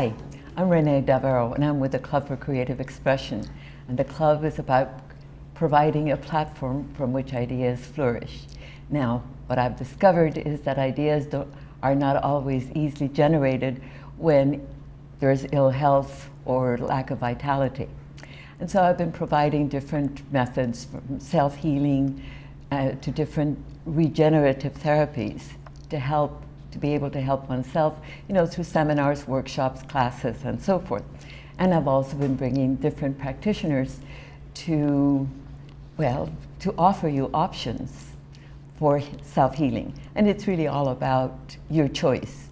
Hi, I'm Renee Davero, and I'm with the Club for Creative Expression. And the club is about providing a platform from which ideas flourish. Now, what I've discovered is that ideas are not always easily generated when there's ill health or lack of vitality. And so I've been providing different methods from self-healing to different regenerative therapies to be able to help oneself, through seminars, workshops, classes, and so forth. And I've also been bringing different practitioners to offer you options for self-healing. And it's really all about your choice.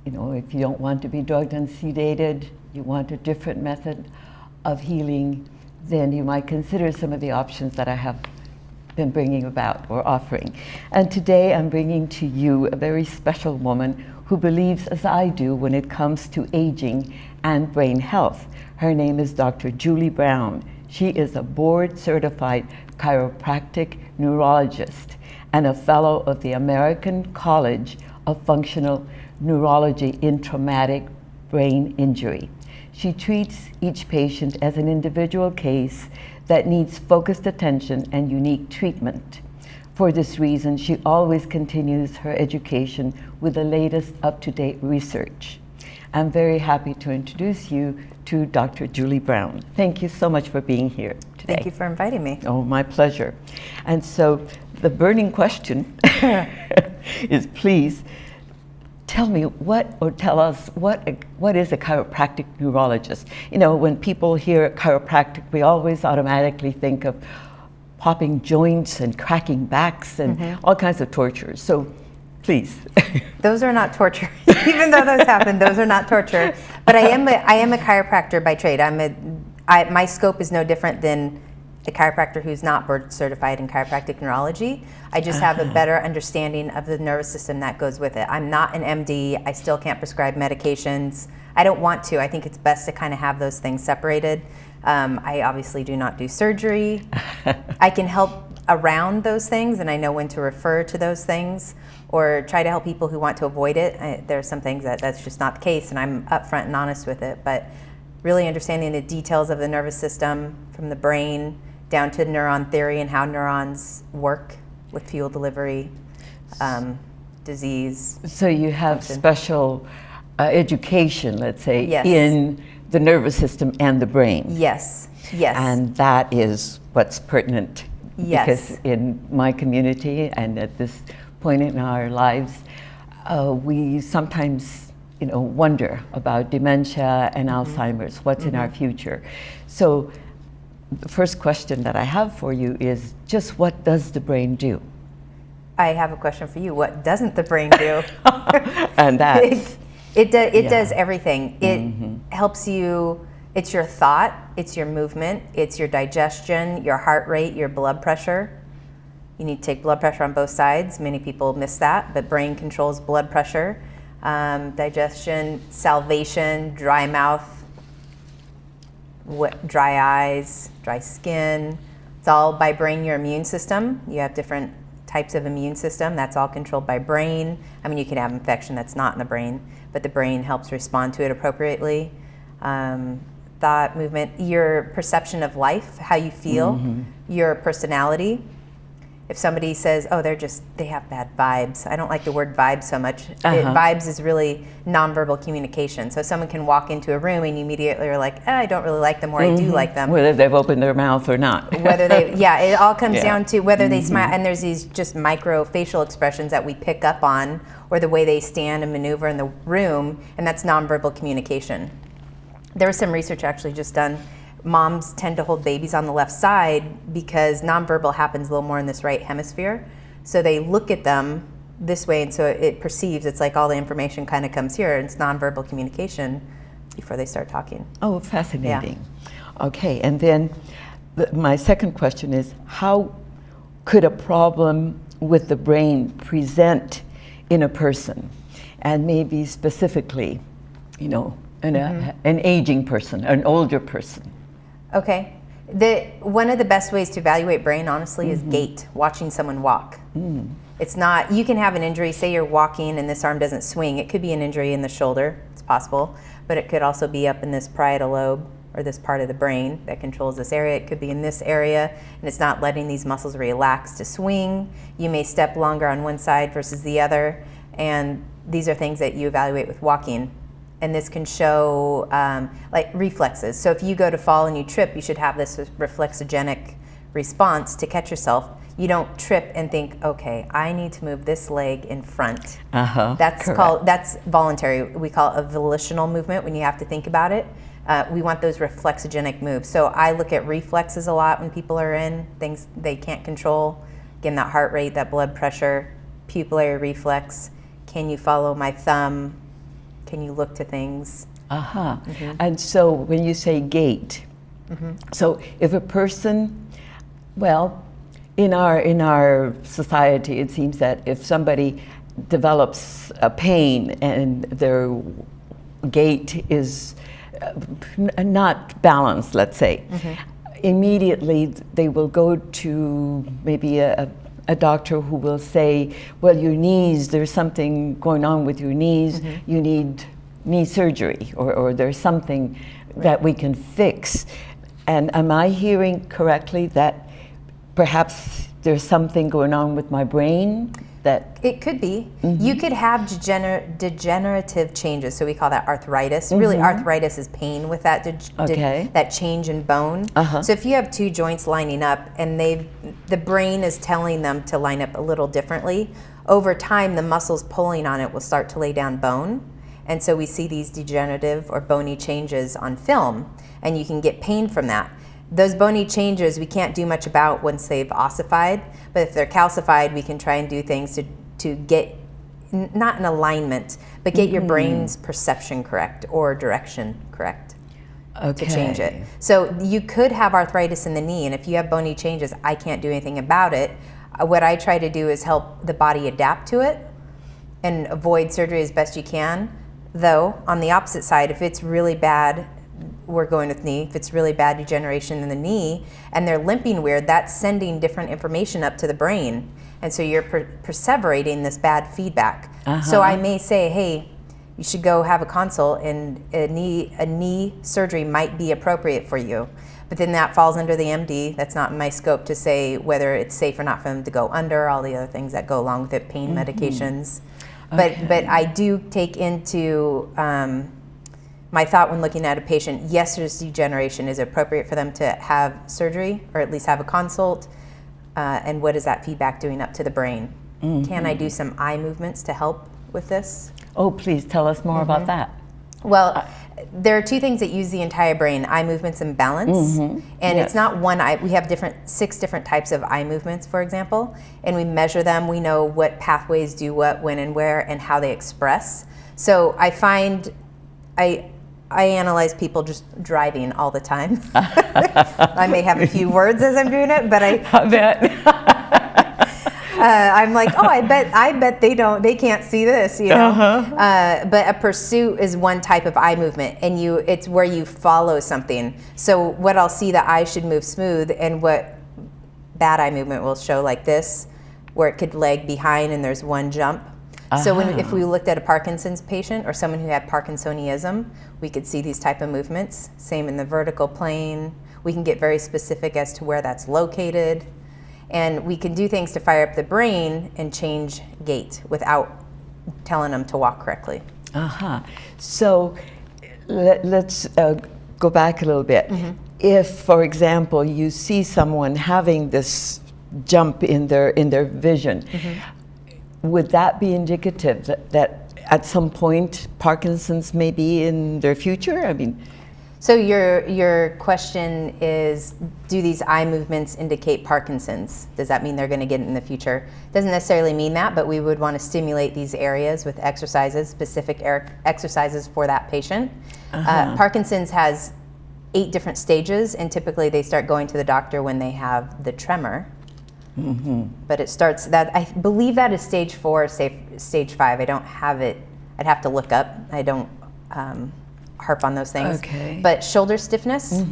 If you don't want to be drugged and sedated, you want a different method of healing, then you might consider some of the options that I have been bringing about or offering. And today I'm bringing to you a very special woman who believes as I do when it comes to aging and brain health. Her name is Dr. Julie Brown. She is a board-certified chiropractic neurologist and a fellow of the American College of Functional Neurology in Traumatic Brain Injury. She treats each patient as an individual case that needs focused attention and unique treatment. For this reason, she always continues her education with the latest up-to-date research. I'm very happy to introduce you to Dr. Julie Brown. Thank you so much for being here today. Thank you for inviting me. Oh, my pleasure. And so the burning question is, please tell us what is a chiropractic neurologist? When people hear chiropractic, we always automatically think of popping joints and cracking backs and all kinds of tortures. So please. Those are not torture. Even though those happen, those are not torture. But I am a chiropractor by trade. My scope is no different than a chiropractor who's not board certified in chiropractic neurology. I just have a better understanding of the nervous system that goes with it. I'm not an MD. I still can't prescribe medications. I don't want to. I think it's best to kind of have those things separated. I obviously do not do surgery. I can help around those things, and I know when to refer to those things or try to help people who want to avoid it. There are some things that's just not the case, and I'm upfront and honest with it. But really understanding the details of the nervous system from the brain down to neuron theory and how neurons work with fuel delivery, disease. So you have function. Special education, let's say, Yes. in the nervous system and the brain. Yes, yes. And that is what's pertinent. Yes. Because in my community and at this point in our lives, we sometimes wonder about dementia and Alzheimer's, what's in our future. So the first question that I have for you is just what does the brain do? I have a question for you. What doesn't the brain do? And that's... It does everything. It helps you, it's your thought, it's your movement, it's your digestion, your heart rate, your blood pressure. You need to take blood pressure on both sides. Many people miss that, but brain controls blood pressure, digestion, salivation, dry mouth, dry eyes, dry skin. It's all by brain. Your immune system, you have different types of immune system. That's all controlled by brain. I mean, you can have infection that's not in the brain, but the brain helps respond to it appropriately. Thought, movement, your perception of life, how you feel, your personality. If somebody says, oh, they have bad vibes. I don't like the word vibes so much. Vibes is really nonverbal communication. So someone can walk into a room and you immediately are like, I don't really like them, or I do like them. Whether they've opened their mouth or not. It all comes down to whether they smile, and there's these just micro facial expressions that we pick up on, or the way they stand and maneuver in the room, and that's nonverbal communication. There was some research actually just done. Moms tend to hold babies on the left side because nonverbal happens a little more in this right hemisphere. So they look at them this way, and so it perceives, it's like all the information kind of comes here, and it's nonverbal communication before they start talking. Oh, fascinating. Yeah. Okay, and then my second question is, how could a problem with the brain present in a person? And maybe specifically, an aging person, an older person. Okay. One of the best ways to evaluate brain, honestly, is gait, watching someone walk. It's not, you can have an injury, say you're walking and this arm doesn't swing. It could be an injury in the shoulder, it's possible, but it could also be up in this parietal lobe or this part of the brain that controls this area. It could be in this area and it's not letting these muscles relax to swing. You may step longer on one side versus the other, and these are things that you evaluate with walking. And this can show like reflexes. So if you go to fall and you trip, you should have this reflexogenic response to catch yourself. You don't trip and think, okay, I need to move this leg in front. That's voluntary. We call it a volitional movement when you have to think about it. We want those reflexogenic moves. So I look at reflexes a lot when people are in things they can't control. Again, that heart rate, that blood pressure, pupillary reflex. Can you follow my thumb? Can you look to things? And so when you say gait, so if a person, well, in our society, it seems that if somebody develops a pain and their gait is not balanced, let's say, immediately they will go to maybe a doctor who will say, well, your knees, there's something going on with your knees, you need knee surgery, or there's something that we can fix. And am I hearing correctly that perhaps there's something going on with my brain? That it could be. You could have degenerative changes, so we call that arthritis. Really, arthritis is pain with that that change in bone. So if you have two joints lining up and the brain is telling them to line up a little differently, over time the muscles pulling on it will start to lay down bone. And so we see these degenerative or bony changes on film, and you can get pain from that. Those bony changes we can't do much about once they've ossified, but if they're calcified, we can try and do things to get, not in alignment, but get your brain's perception correct or direction correct to change it. So you could have arthritis in the knee, and if you have bony changes, I can't do anything about it. What I try to do is help the body adapt to it and avoid surgery as best you can. Though, on the opposite side, if it's really bad, we're going with knee. If it's really bad degeneration in the knee and they're limping weird, that's sending different information up to the brain. And so you're perseverating this bad feedback. So I may say, hey, you should go have a consult, and a knee surgery might be appropriate for you. But then that falls under the MD. That's not in my scope to say whether it's safe or not for them to go under, all the other things that go along with it, pain medications. But I do take into my thought when looking at a patient, yes, there's degeneration. Is it appropriate for them to have surgery or at least have a consult? And what is that feedback doing up to the brain? Can I do some eye movements to help with this? Oh, please tell us more about that. Well, there are two things that use the entire brain, eye movements and balance. And it's not one eye. We have 6 different types of eye movements, for example, and we measure them. We know what pathways do what, when and where, and how they express. So I find I analyze people just driving all the time. I may have a few words as I'm doing it, but I bet. I'm like, oh, I bet they can't see this, you know. But a pursuit is one type of eye movement, and it's where you follow something. So what I'll see, the eye should move smooth, and what bad eye movement will show like this, where it could lag behind and there's one jump. So if we looked at a Parkinson's patient or someone who had Parkinsonism, we could see these type of movements. Same in the vertical plane. We can get very specific as to where that's located. And we can do things to fire up the brain and change gait without telling them to walk correctly. So let's go back a little bit. If, for example, you see someone having this jump in their vision, would that be indicative that at some point Parkinson's may be in their future? I mean, so your question is, do these eye movements indicate Parkinson's? Does that mean they're going to get it in the future? Doesn't necessarily mean that, but we would want to stimulate these areas with exercises, specific exercises for that patient. Parkinson's has 8 different stages, and typically they start going to the doctor when they have the tremor. But it starts, that I believe that is stage 4, stage 5. I don't have it. I'd have to look up. I don't harp on those things. But shoulder stiffness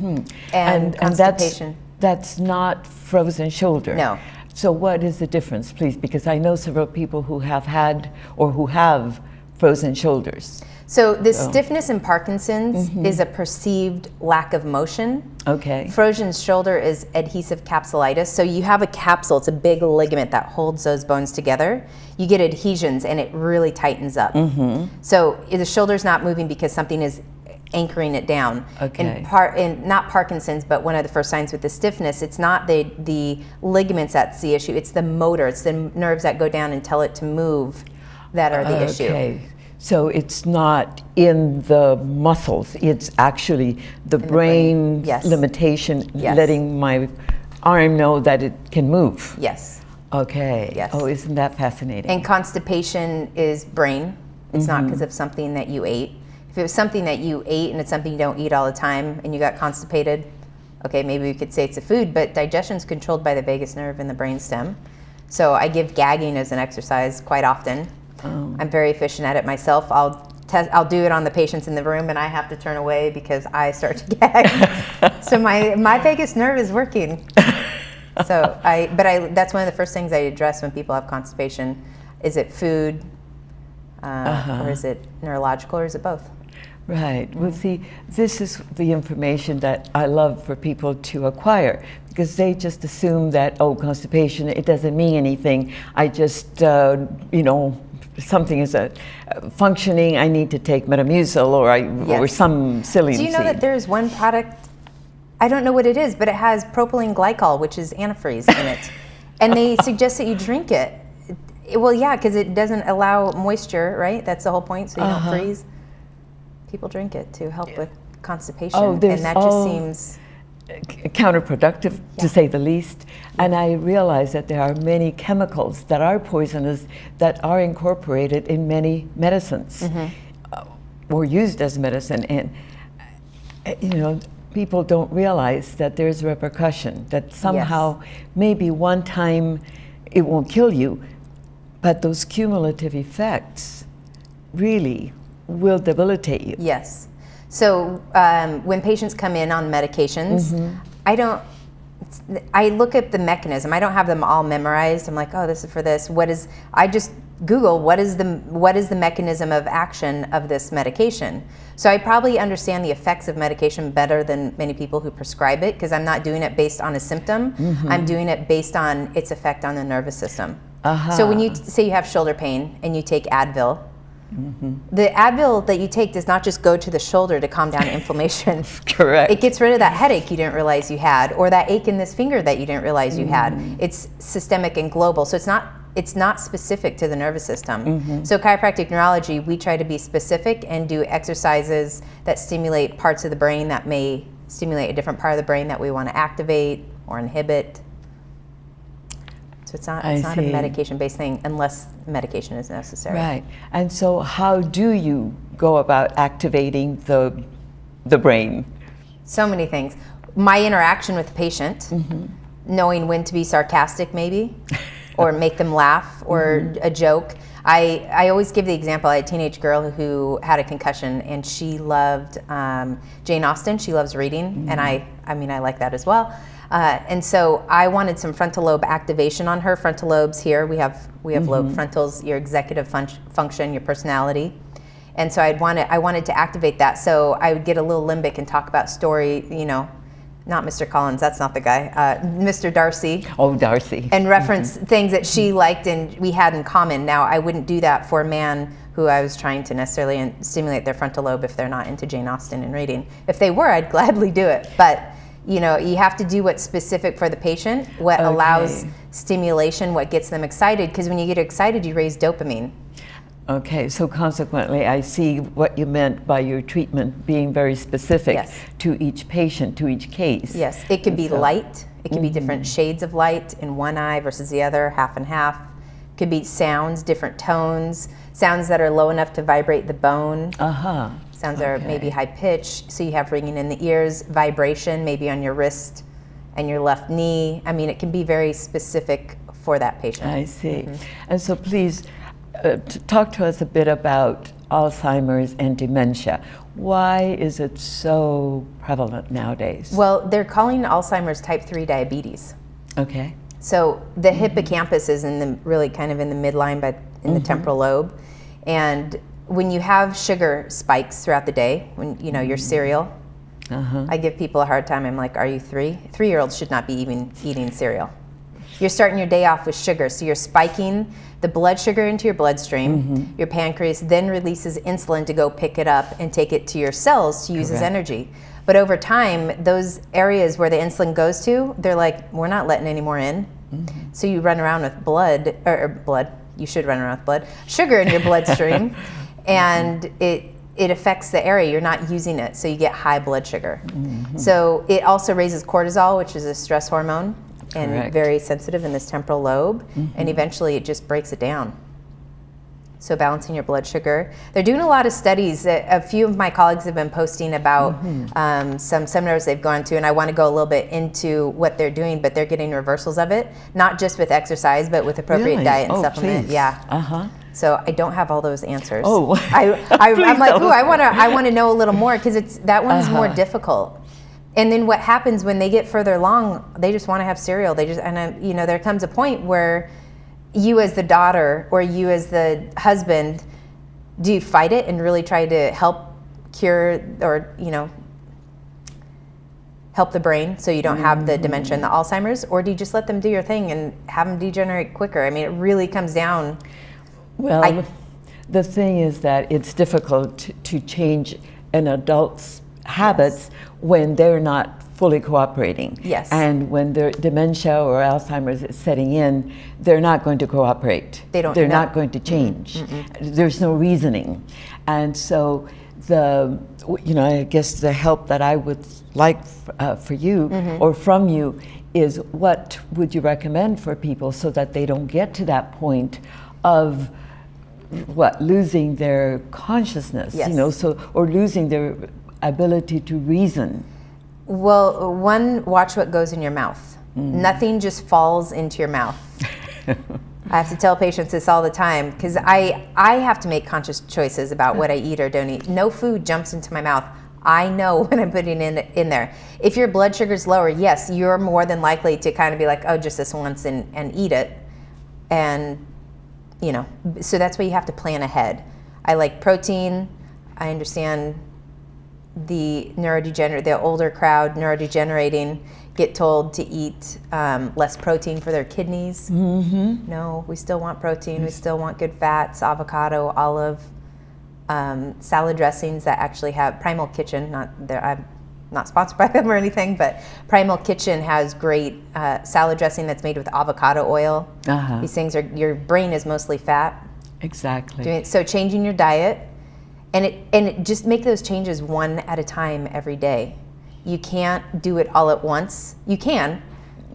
and constipation. That's not frozen shoulder. No. So what is the difference, please? Because I know several people who have had or who have frozen shoulders. So the stiffness in Parkinson's is a perceived lack of motion. Okay. Frozen shoulder is adhesive capsulitis. So you have a capsule, it's a big ligament that holds those bones together. You get adhesions and it really tightens up. So the shoulder's not moving because something is anchoring it down. Okay. In not Parkinson's, but one of the first signs with the stiffness, it's not the ligaments that's the issue, it's the motor, it's the nerves that go down and tell it to move that are the issue. Okay. So it's not in the muscles, it's actually the brain Yes. limitation, Yes. letting my arm know that it can move. Yes. Okay. Yes. Oh, isn't that fascinating? And constipation is brain. It's not because of something that you ate. If it was something that you ate and it's something you don't eat all the time and you got constipated, okay, maybe we could say it's a food, but digestion is controlled by the vagus nerve in the brainstem. So I give gagging as an exercise quite often. I'm very efficient at it myself. I'll do it on the patients in the room and I have to turn away because I start to gag. So my vagus nerve is working. So that's one of the first things I address when people have constipation. Is it food, or is it neurological, or is it both? Right. Well, see, this is the information that I love for people to acquire, because they just assume that, oh, constipation, it doesn't mean anything. I just, something is functioning, I need to take Metamucil or some silly. Do you know that there's one product, I don't know what it is, but it has propylene glycol, which is antifreeze in it. And they suggest that you drink it. Well, yeah, because it doesn't allow moisture, right? That's the whole point, so you don't freeze. People drink it to help with constipation, and that just seems counterproductive, to say the least. And I realize that there are many chemicals that are poisonous that are incorporated in many medicines or used as medicine. And people don't realize that there's repercussion, that somehow maybe one time it won't kill you, but those cumulative effects really will debilitate you. Yes. So when patients come in on medications, I look at the mechanism. I don't have them all memorized. I'm like, oh, this is for this. I just Google what is the mechanism of action of this medication. So I probably understand the effects of medication better than many people who prescribe it, because I'm not doing it based on a symptom. I'm doing it based on its effect on the nervous system. So when you say you have shoulder pain and you take Advil, the Advil that you take does not just go to the shoulder to calm down inflammation. Correct. It gets rid of that headache you didn't realize you had, or that ache in this finger that you didn't realize you had. It's systemic and global, so it's not specific to the nervous system. So chiropractic neurology, we try to be specific and do exercises that stimulate parts of the brain that may stimulate a different part of the brain that we want to activate or inhibit. So it's not a medication-based thing unless medication is necessary. Right. And so how do you go about activating the brain? So many things. My interaction with the patient, knowing when to be sarcastic maybe, or make them laugh, or a joke. I always give the example, I had a teenage girl who had a concussion and she loved Jane Austen. She loves reading, and I like that as well. And so I wanted some frontal lobe activation on her. Frontal lobes here, we have lobe frontals, your executive function, your personality. And so I wanted to activate that. So I would get a little limbic and talk about story, not Mr. Collins, that's not the guy, Mr. Darcy. Oh, Darcy. And reference things that she liked and we had in common. Now, I wouldn't do that for a man who I was trying to necessarily stimulate their frontal lobe if they're not into Jane Austen and reading. If they were, I'd gladly do it. But you have to do what's specific for the patient, what allows stimulation, what gets them excited, because when you get excited, you raise dopamine. Okay, so consequently, I see what you meant by your treatment being very specific to each patient, to each case. Yes, it could be light. It could be different shades of light in one eye versus the other, half and half. It could be sounds, different tones, sounds that are low enough to vibrate the bone. Sounds that are maybe high pitched, so you have ringing in the ears, vibration maybe on your wrist and your left knee. It can be very specific for that patient. I see. And so please talk to us a bit about Alzheimer's and dementia. Why is it so prevalent nowadays? Well, they're calling Alzheimer's type 3 diabetes. Okay. So the hippocampus is in the really kind of in the midline, but in the temporal lobe. And when you have sugar spikes throughout the day, when you know your cereal, I give people a hard time. I'm like, are you 3? 3-year-olds should not be even eating cereal. You're starting your day off with sugar, so you're spiking the blood sugar into your bloodstream. Your pancreas then releases insulin to go pick it up and take it to your cells to use as energy. But over time, those areas where the insulin goes to, they're like, we're not letting any more in. So you run around with you should run around with blood, sugar in your bloodstream, and it affects the area. You're not using it, so you get high blood sugar. So it also raises cortisol, which is a stress hormone, and very sensitive in this temporal lobe, and eventually it just breaks it down. So balancing your blood sugar. They're doing a lot of studies. A few of my colleagues have been posting about some seminars they've gone to, and I want to go a little bit into what they're doing, but they're getting reversals of it, not just with exercise, but with appropriate diet and supplement. Please. Yeah. So I don't have all those answers. Oh, I'm like, ooh, I want to know a little more, because that one's more difficult. And then what happens when they get further along? They just want to have cereal. There comes a point where you as the daughter or you as the husband, do you fight it and really try to help cure or, help the brain so you don't have the dementia and the Alzheimer's? Or do you just let them do your thing and have them degenerate quicker? I mean, it really comes down. Well, the thing is that it's difficult to change an adult's habits when they're not fully cooperating. Yes. And when their dementia or Alzheimer's is setting in, they're not going to cooperate. They're not going to change. There's no reasoning. And so I guess the help that I would like for you or from you is, what would you recommend for people so that they don't get to that point of losing their consciousness, or losing their ability to reason? Well, one, watch what goes in your mouth. Nothing just falls into your mouth. I have to tell patients this all the time, because I have to make conscious choices about what I eat or don't eat. No food jumps into my mouth. I know when I'm putting it in there. If your blood sugar's lower, yes, you're more than likely to kind of be like, oh, just this once and eat it. And, so that's why you have to plan ahead. I like protein. I understand the older crowd, neurodegenerating, get told to eat less protein for their kidneys. No, we still want protein. We still want good fats, avocado, olive, salad dressings that actually have Primal Kitchen. I'm not sponsored by them or anything, but Primal Kitchen has great salad dressing that's made with avocado oil. These things your brain is mostly fat. Exactly. So changing your diet. And just make those changes one at a time every day. You can't do it all at once. You can,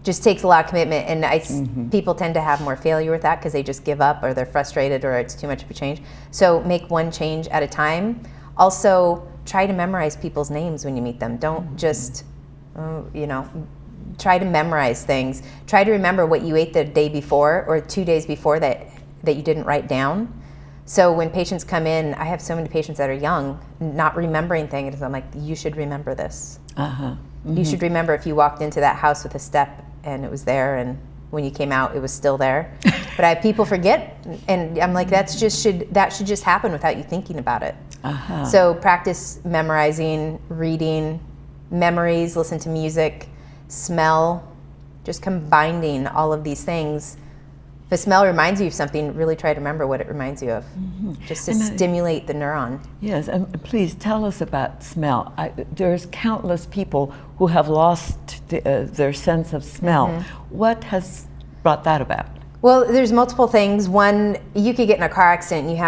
just takes a lot of commitment. And people tend to have more failure with that because they just give up, or they're frustrated, or it's too much of a change. So make one change at a time. Also, try to memorize people's names when you meet them. Don't just, try to memorize things. Try to remember what you ate the day before or 2 days before that you didn't write down. So when patients come in, I have so many patients that are young, not remembering things. I'm like, you should remember this. You should remember if you walked into that house with a step and it was there, and when you came out, it was still there. But I have people forget, and I'm like, that should just happen without you thinking about it. So practice memorizing, reading, memories, listen to music, smell, just combining all of these things. If a smell reminds you of something, really try to remember what it reminds you of, just to stimulate the neuron. Yes, and please tell us about smell. There's countless people who have lost their sense of smell. What has brought that about? Well, there's multiple things. One, you could get in a car accident.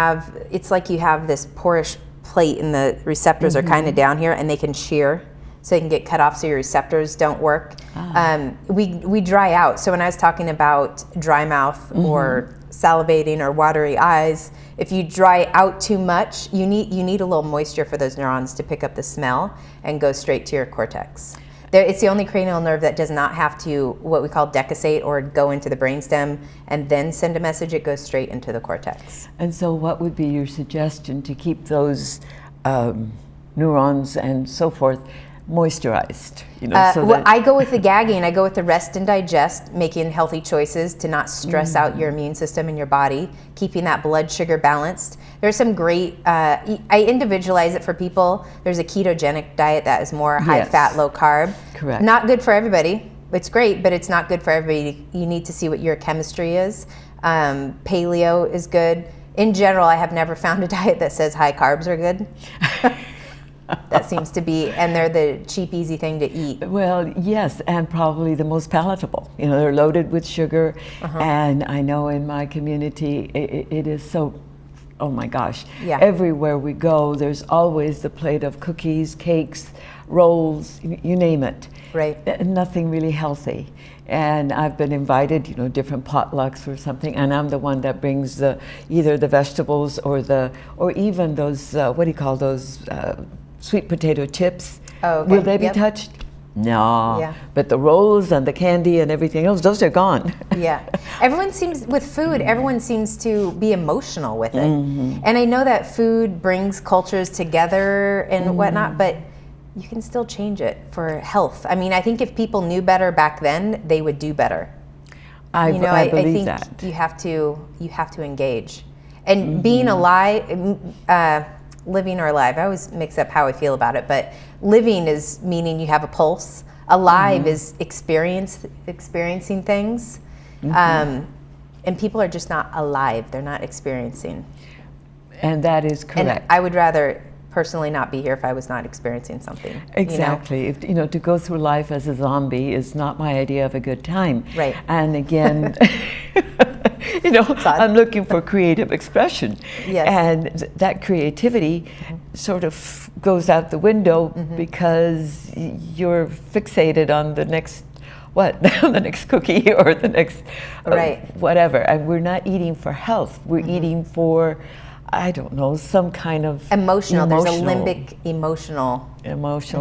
It's like you have this porish plate, and the receptors are kind of down here, and they can shear. So they can get cut off, so your receptors don't work. We dry out. So when I was talking about dry mouth or salivating or watery eyes, if you dry out too much, you need a little moisture for those neurons to pick up the smell and go straight to your cortex. It's the only cranial nerve that does not have to, what we call decussate, or go into the brainstem and then send a message. It goes straight into the cortex. And so what would be your suggestion to keep those neurons and so forth moisturized, you know, so well, that I go with the gagging. I go with the rest and digest, making healthy choices to not stress out your immune system and your body, keeping that blood sugar balanced. There's some great, I individualize it for people. There's a ketogenic diet that is more high Yes. fat, low carb. Correct. Not good for everybody. It's great, but it's not good for everybody. You need to see what your chemistry is. Paleo is good. In general, I have never found a diet that says high carbs are good. That seems to be, and they're the cheap, easy thing to eat. Well, yes, and probably the most palatable. You know, they're loaded with sugar, and I know in my community it is so, oh my gosh, Yeah. everywhere we go, there's always the plate of cookies, cakes, rolls, you name it. Right. Nothing really healthy. And I've been invited, you know, different potlucks or something, and I'm the one that brings either the vegetables or even those, what do you call those, sweet potato chips. Oh, okay. Will they be Yep. touched? No. Yeah. But the rolls and the candy and everything else, those are gone. Yeah. Everyone seems, with food, everyone seems to be emotional with it. Mm-hmm. And I know that food brings cultures together and Mm-hmm. whatnot, but you can still change it for health. I mean, I think if people knew better back then, they would do better. I believe think that. you have to engage. And Mm-hmm. being alive, living or alive, I always mix up how I feel about it, but living is meaning you have a pulse. Alive Mm-hmm. is experiencing things. Mm-hmm. And people are just not alive, they're not experiencing. And that is And correct. I would rather personally not be here if I was not experiencing something. you know? Exactly. If, you know, to go through life as a zombie is not my idea of a good time. Right. And again, you know, I'm looking for creative expression. Yes. And that creativity sort of goes out the window because you're fixated on the next, the next cookie or the next Right. whatever. And we're not eating for health. We're eating for, I don't know, some kind of Emotional. There's a limbic emotional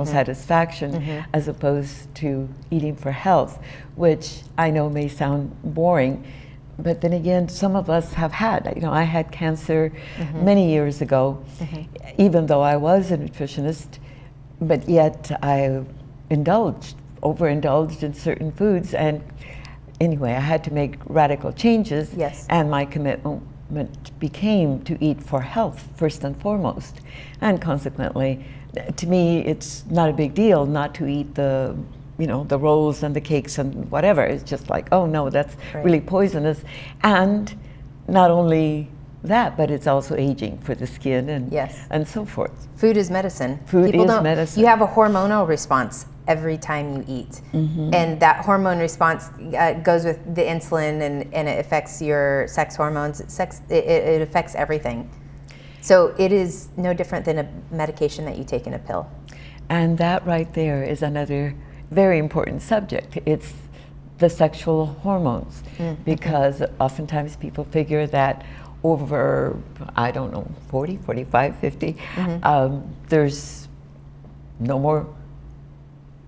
satisfaction as opposed to eating for health, which I know may sound boring, but then again, some of us have had. You know, I had cancer many years ago, even though I was a nutritionist, but yet I overindulged in certain foods, and anyway, I had to make radical changes. Yes. And my commitment became to eat for health first and foremost, and consequently, to me, it's not a big deal not to eat the rolls and the cakes and whatever. It's just like, oh no, that's Right. really poisonous. And not only that, but it's also aging for the skin and Yes. and so forth. Food is medicine. Food is medicine. You have a hormonal response every time you eat. And that hormone response goes with the insulin and it affects your sex hormones. It affects everything. So it is no different than a medication that you take in a pill. And that right there is another very important subject. It's the sexual hormones, because oftentimes people figure that over, I don't know, 40, 45, 50, there's no more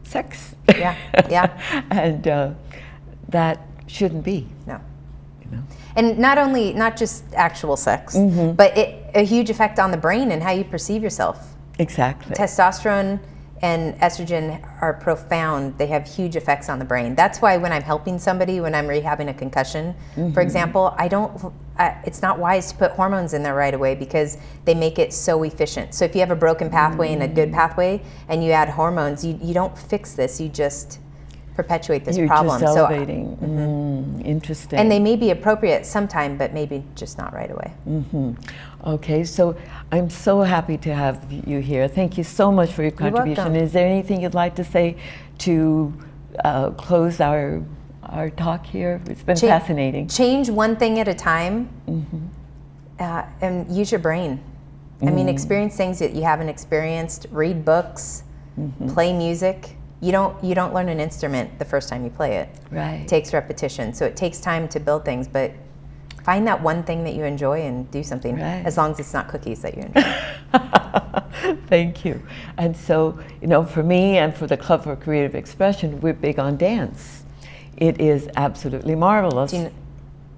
sex. Yeah, yeah. And that shouldn't be. No. You know? And not just actual sex, but a huge effect on the brain and how you perceive yourself. Exactly. Testosterone and estrogen are profound. They have huge effects on the brain. That's why when I'm helping somebody, when I'm rehabbing a concussion, for example, it's not wise to put hormones in there right away because they make it so efficient. So if you have a broken pathway and a good pathway and you add hormones, you don't fix this, you just perpetuate this You're problem. just elevating. Interesting. And they may be appropriate sometime, but maybe just not right away. Okay, so I'm so happy to have you here. Thank you so much for your contribution. welcome. Is there anything you'd like to say to close our talk here? It's been fascinating. Change one thing at a time, and use your brain. I mean, experience things that you haven't experienced. Read books, play music. You don't learn an instrument the first time you play it. Right. It takes repetition, so it takes time to build things. But find that one thing that you enjoy and do something. Right. As long as it's not cookies that you enjoy. Thank you. And so, for me and for the Club for Creative Expression, we're big on dance. It is absolutely marvelous. Do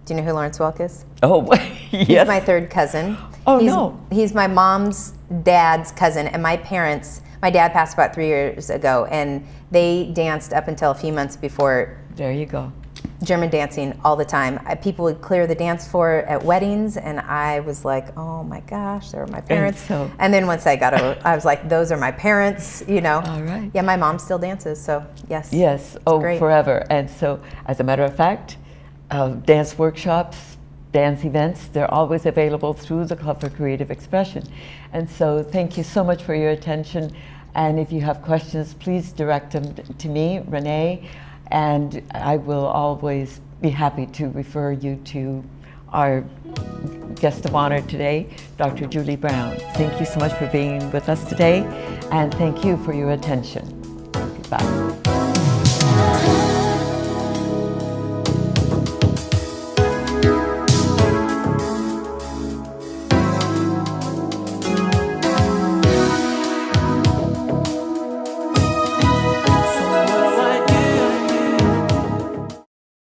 you know who Lawrence Welk is? Oh, yes. He's my third cousin. Oh, no. He's my mom's dad's cousin, and my My dad passed about 3 years ago, and they danced up until a few months before. There you go. German dancing all the time. People would clear the dance floor at weddings, and I was like, oh my gosh, they were my parents. And then once I got over, I was like, those are my parents, you know. All right. Yeah, my mom still dances, so yes. Yes, great. Forever. And so, as a matter of fact, dance workshops, dance events, they're always available through the Club for Creative Expression. And so thank you so much for your attention. And if you have questions, please direct them to me, Renee, and I will always be happy to refer you to our guest of honor today, Dr. Julie Brown. Thank you so much for being with us today, and thank you for your attention. Goodbye.